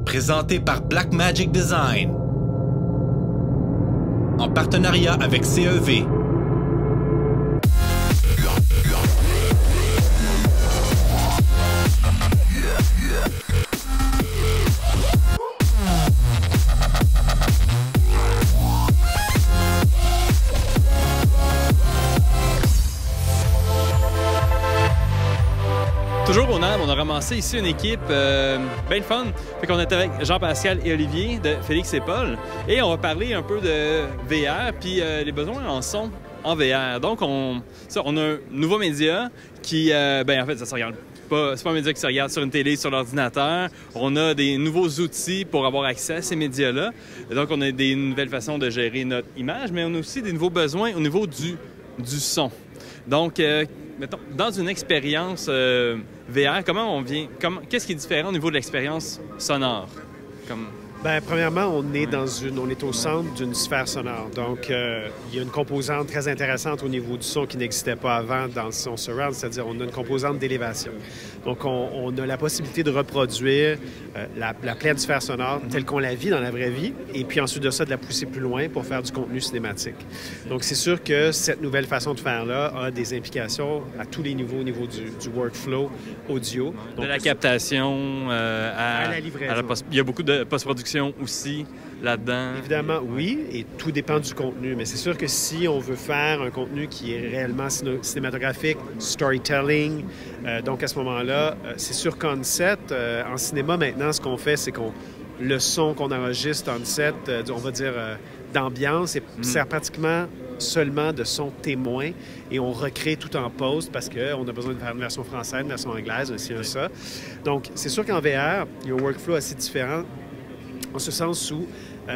présenté par Blackmagic Design, en partenariat avec CEV. Toujours au NAB, on a ramassé ici une équipe bien fun. Fait qu'on est avec Jean-Pascal et Olivier de Félix et Paul. Et on va parler un peu de VR puis les besoins en son en VR. Donc, on a un nouveau média qui, en fait, ça se regarde pas. C'est pas un média qui se regarde sur une télé, sur l'ordinateur. On a des nouveaux outils pour avoir accès à ces médias-là. Donc, on a des nouvelles façons de gérer notre image, mais on a aussi des nouveaux besoins au niveau du son. Donc, mettons, dans une expérience VR, qu'est-ce qui est différent au niveau de l'expérience sonore? Bien, premièrement, on est au centre d'une sphère sonore. Donc, il y a une composante très intéressante au niveau du son qui n'existait pas avant dans le son surround, c'est-à-dire on a une composante d'élévation. Donc, on a la possibilité de reproduire la pleine sphère sonore telle qu'on la vit dans la vraie vie, et puis ensuite de ça, de la pousser plus loin pour faire du contenu cinématique. Donc, c'est sûr que cette nouvelle façon de faire-là a des implications à tous les niveaux, au niveau du workflow audio. Donc, de la captation à la livraison. Il y a beaucoup de post-production aussi là-dedans. Évidemment, oui, et tout dépend du contenu. Mais c'est sûr que si on veut faire un contenu qui est réellement cinématographique, storytelling, donc à ce moment-là, c'est sur qu'on-set. En cinéma, maintenant, ce qu'on fait, c'est le son qu'on enregistre on-set, on va dire d'ambiance, sert pratiquement seulement de son témoin et on recrée tout en post parce qu'on a besoin de faire une version française, une version anglaise, aussi un ça. Donc, c'est sûr qu'en VR, il y a un workflow assez différent en ce sens où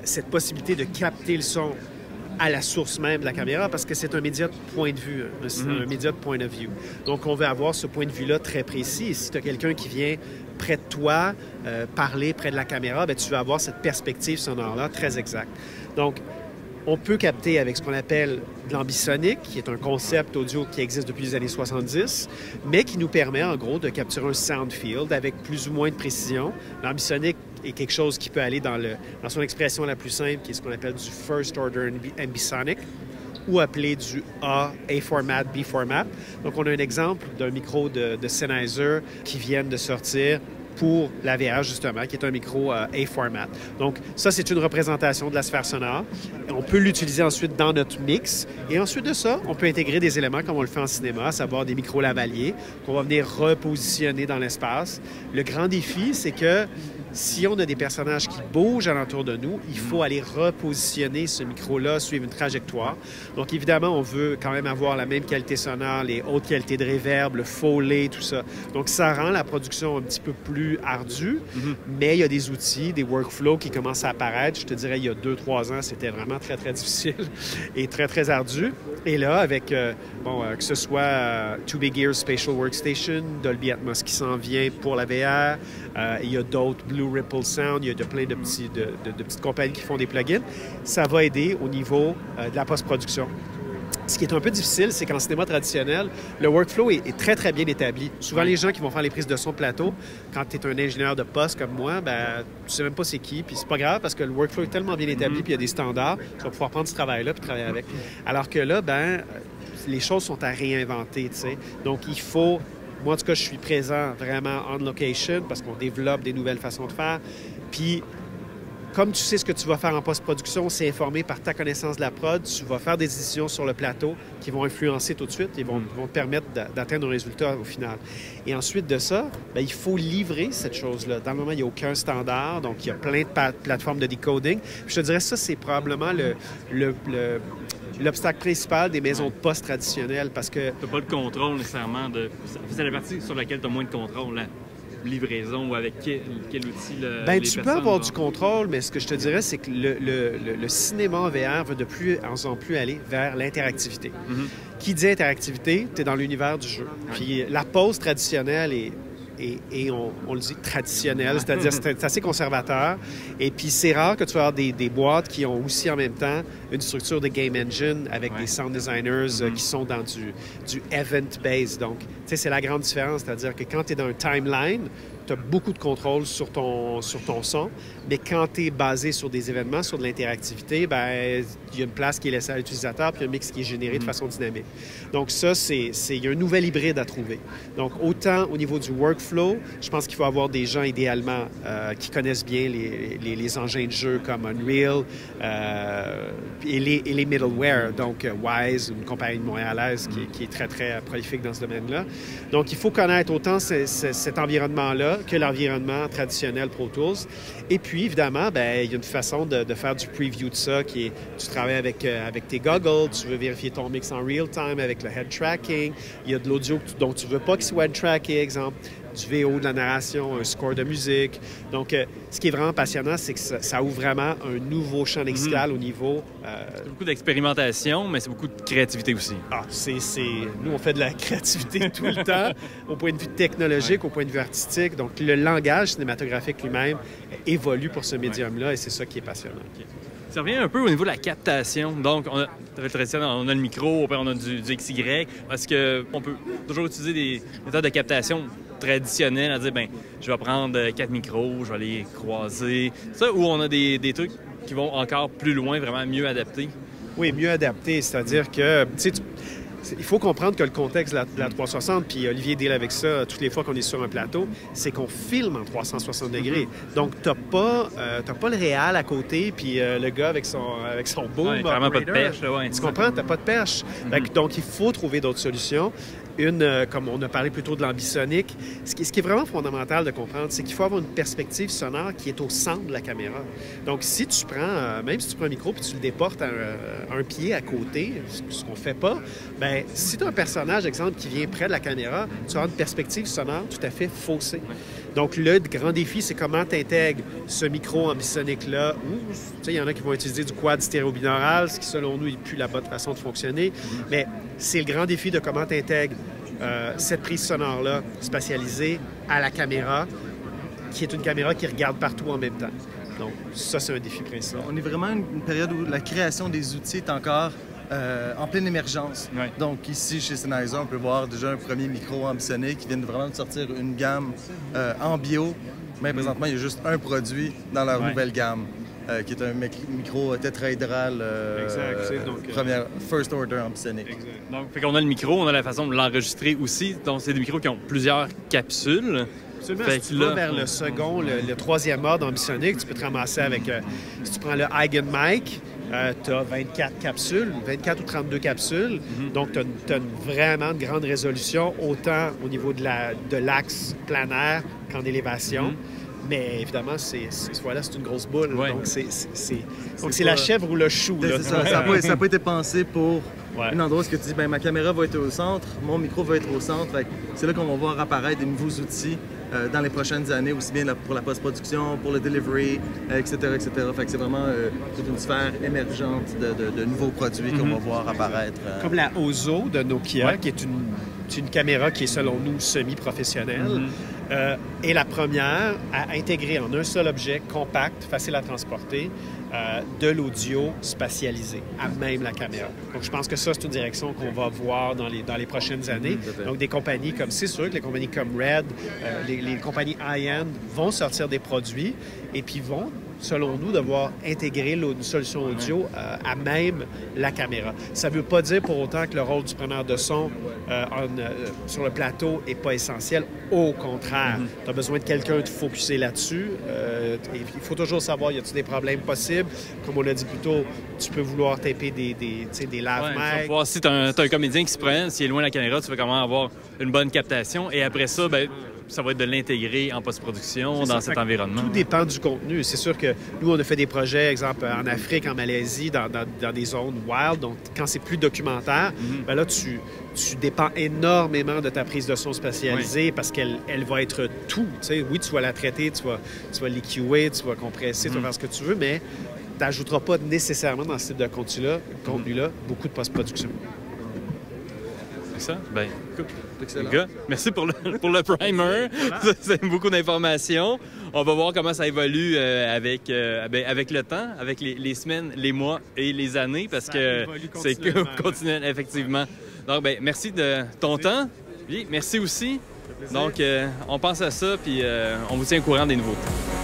cette possibilité de capter le son à la source même de la caméra, parce que c'est un média de point de vue, un média de point of view. Donc, on veut avoir ce point de vue-là très précis. Et si tu as quelqu'un qui vient près de toi, parler près de la caméra, bien, tu vas avoir cette perspective sonore-là très exacte. Donc, on peut capter avec ce qu'on appelle de l'ambisonique, qui est un concept audio qui existe depuis les années 70, mais qui nous permet, en gros, de capturer un sound field avec plus ou moins de précision. L'ambisonique est quelque chose qui peut aller dans son expression la plus simple, qui est ce qu'on appelle du first order ambisonic, ou appelé du A-format, B-format. Donc, on a un exemple d'un micro de Sennheiser qui vient de sortir pour la VR, justement, qui est un micro A-format. Donc, ça, c'est une représentation de la sphère sonore. On peut l'utiliser ensuite dans notre mix. Et ensuite de ça, on peut intégrer des éléments comme on le fait en cinéma, à savoir des micros lavaliers qu'on va venir repositionner dans l'espace. Le grand défi, c'est que si on a des personnages qui bougent alentour de nous, il faut aller repositionner ce micro-là, suivre une trajectoire. Donc, évidemment, on veut quand même avoir la même qualité sonore, les hautes qualités de reverb, le Foley, tout ça. Donc, ça rend la production un petit peu plus ardue, mais il y a des outils, des workflows qui commencent à apparaître. Je te dirais, il y a 2-3 ans, c'était vraiment très, très difficile et très, très ardu. Et là, avec, que ce soit Two Big Ears Spatial Workstation, Dolby Atmos qui s'en vient pour la VR, il y a d'autres, Blue Ripple Sound, il y a plein de petites compagnies qui font des plugins. Ça va aider au niveau de la post-production. Ce qui est un peu difficile, c'est qu'en cinéma traditionnel, le workflow est très, très bien établi. Souvent, les gens qui vont faire les prises de son de plateau, quand tu es un ingénieur de poste comme moi, ben, tu sais même pas c'est qui, puis c'est pas grave parce que le workflow est tellement bien établi, puis il y a des standards, tu vas pouvoir prendre ce travail-là puis travailler avec. Alors que là, ben, les choses sont à réinventer, tu sais. Donc, il faut... Moi, en tout cas, je suis présent vraiment on location parce qu'on développe des nouvelles façons de faire. Puis, comme tu sais ce que tu vas faire en post-production, c'est informé par ta connaissance de la prod, tu vas faire des décisions sur le plateau qui vont influencer tout de suite et vont te permettre d'atteindre un résultat au final. Et ensuite de ça, bien, il faut livrer cette chose-là. Dans le moment, il n'y a aucun standard, donc il y a plein de plateformes de decoding. Puis je te dirais, ça, c'est probablement l'obstacle principal des maisons de poste traditionnelles parce que... Tu n'as pas le contrôle nécessairement de... C'est la partie sur laquelle tu as moins de contrôle, là. Livraison ou avec quel outil Bien, tu peux avoir du contrôle, mais ce que je te dirais, c'est que le cinéma en VR veut de plus en plus aller vers l'interactivité. Qui dit interactivité, tu es dans l'univers du jeu. Puis la pause traditionnelle et on le dit traditionnel, c'est-à-dire c'est assez conservateur. Et puis c'est rare que tu vas avoir des boîtes qui ont aussi en même temps une structure de game engine avec des sound designers qui sont dans du event-based. Donc, tu sais, c'est la grande différence, c'est-à-dire que quand tu es dans un timeline, tu as beaucoup de contrôle sur ton son, mais quand tu es basé sur des événements, sur de l'interactivité, ben il y a une place qui est laissée à l'utilisateur, puis un mix qui est généré de façon dynamique. Donc ça, il y a un nouvel hybride à trouver. Donc autant au niveau du workflow, je pense qu'il faut avoir des gens idéalement qui connaissent bien les engins de jeu comme Unreal et les middleware, donc Wise, une compagnie montréalaise qui est très, très prolifique dans ce domaine-là. Donc il faut connaître autant cet environnement-là que l'environnement traditionnel Pro Tools. Et puis, évidemment, ben, il y a une façon de faire du preview de ça qui est, tu travailles avec tes goggles, tu veux vérifier ton mix en real time avec le head tracking, il y a de l'audio dont tu ne veux pas qu'il soit head tracké, exemple, du VO, de la narration, un score de musique. Donc, ce qui est vraiment passionnant, c'est que ça ouvre vraiment un nouveau champ lexical au niveau... C'est beaucoup d'expérimentation, mais c'est beaucoup de créativité aussi. Nous, on fait de la créativité tout le temps, au point de vue technologique, au point de vue artistique. Donc, le langage cinématographique lui-même évolue pour ce médium-là et c'est ça qui est passionnant. Okay. Ça revient un peu au niveau de la captation. Donc, on a le micro, après on a du XY. Est-ce qu'on peut toujours utiliser des méthodes de captation traditionnelles, à dire, ben, je vais prendre 4 micros, je vais les croiser. Ça, ou on a des trucs qui vont encore plus loin, vraiment mieux adaptés? Oui, mieux adaptés. C'est-à-dire que, il faut comprendre que le contexte de la 360, puis Olivier deal avec ça toutes les fois qu'on est sur un plateau, c'est qu'on filme en 360 degrés. Donc, t'as pas le réal à côté, puis le gars avec son boom. Ouais, vraiment pas de perche. Tu comprends? T'as pas de perche. Donc, il faut trouver d'autres solutions. Comme on a parlé plutôt de l'ambisonique, ce qui est vraiment fondamental de comprendre, c'est qu'il faut avoir une perspective sonore qui est au centre de la caméra. Donc, si tu prends, même si tu prends un micro puis tu le déportes un pied à côté, ce qu'on fait pas, bien, si tu as un personnage, exemple, qui vient près de la caméra, tu as une perspective sonore tout à fait faussée. Donc, le grand défi, c'est comment tu intègres ce micro ambisonique-là, ou, tu sais, il y en a qui vont utiliser du quad stéréobinaural, ce qui, selon nous, n'est plus la bonne façon de fonctionner. Mais c'est le grand défi de comment tu intègres cette prise sonore-là spatialisée à la caméra, qui est une caméra qui regarde partout en même temps. Donc, ça, c'est un défi principal. On est vraiment à une période où la création des outils est encore en pleine émergence. Ouais. Donc, ici, chez Sennheiser, on peut voir déjà un premier micro ambisonique qui vient vraiment de sortir une gamme en bio. Mais présentement, il y a juste un produit dans leur nouvelle gamme, qui est un micro tétraédral première first order ambisonique. Donc, fait qu'on a le micro, on a la façon de l'enregistrer aussi. Donc, c'est des micros qui ont plusieurs capsules. Absolument. Si tu vas vers le second, le troisième mode ambisonique, tu peux te ramasser avec... si tu prends le Eigenmic, tu as 24 capsules, 24 ou 32 capsules. Donc, tu as vraiment une grande résolution, autant au niveau de l'axe planaire qu'en élévation. Mais évidemment, c'est une grosse boule. Ouais. Donc, c'est la chèvre ou le chou. Là. Ça n'a pas été pensé pour un endroit où tu dis, ben, ma caméra va être au centre, mon micro va être au centre. C'est là qu'on va voir apparaître des nouveaux outils dans les prochaines années, aussi bien pour la post-production, pour le delivery, etc. etc. Fait que c'est vraiment toute une sphère émergente de nouveaux produits qu'on va voir apparaître. Comme la Ozo de Nokia, qui est une caméra qui est, selon nous, semi-professionnelle. Et la première à intégrer en un seul objet compact, facile à transporter, de l'audio spatialisé à même la caméra. Donc, je pense que ça, c'est une direction qu'on va voir dans les prochaines années. Donc, des compagnies comme, c'est sûr que les compagnies comme Red, les compagnies high-end vont sortir des produits et puis vont, selon nous, devoir intégrer une solution audio à même la caméra. Ça ne veut pas dire pour autant que le rôle du preneur de son sur le plateau n'est pas essentiel. Au contraire, tu as besoin de quelqu'un de focusé là-dessus. Il faut toujours savoir, y a-t-il des problèmes possibles? Comme on l'a dit plus tôt, tu peux vouloir taper des lave-mics. Ouais, si tu as un comédien qui se prenne, s'il est loin de la caméra, tu vas comment avoir une bonne captation. Et après ça, ben, ça va être de l'intégrer en post-production dans cet environnement. Tout dépend du contenu. C'est sûr que nous, on a fait des projets, exemple, en Afrique, en Malaisie, dans des zones wild. Donc, quand c'est plus documentaire, ben là, tu dépends énormément de ta prise de son spatialisée parce qu'elle va être tout. T'sais, oui, tu vas la traiter, tu vas l'EQer, tu vas compresser, tu vas faire ce que tu veux, mais tu n'ajouteras pas nécessairement dans ce type de contenu-là beaucoup de post-production. C'est ça? Bien, écoute, les gars, merci pour le primer. C'est beaucoup d'informations. On va voir comment ça évolue avec le temps, avec les semaines, les mois et les années, parce que c'est continuel, effectivement. Donc, ben, merci de ton temps. Oui, merci aussi Donc, on pense à ça, puis on vous tient au courant des nouveautés.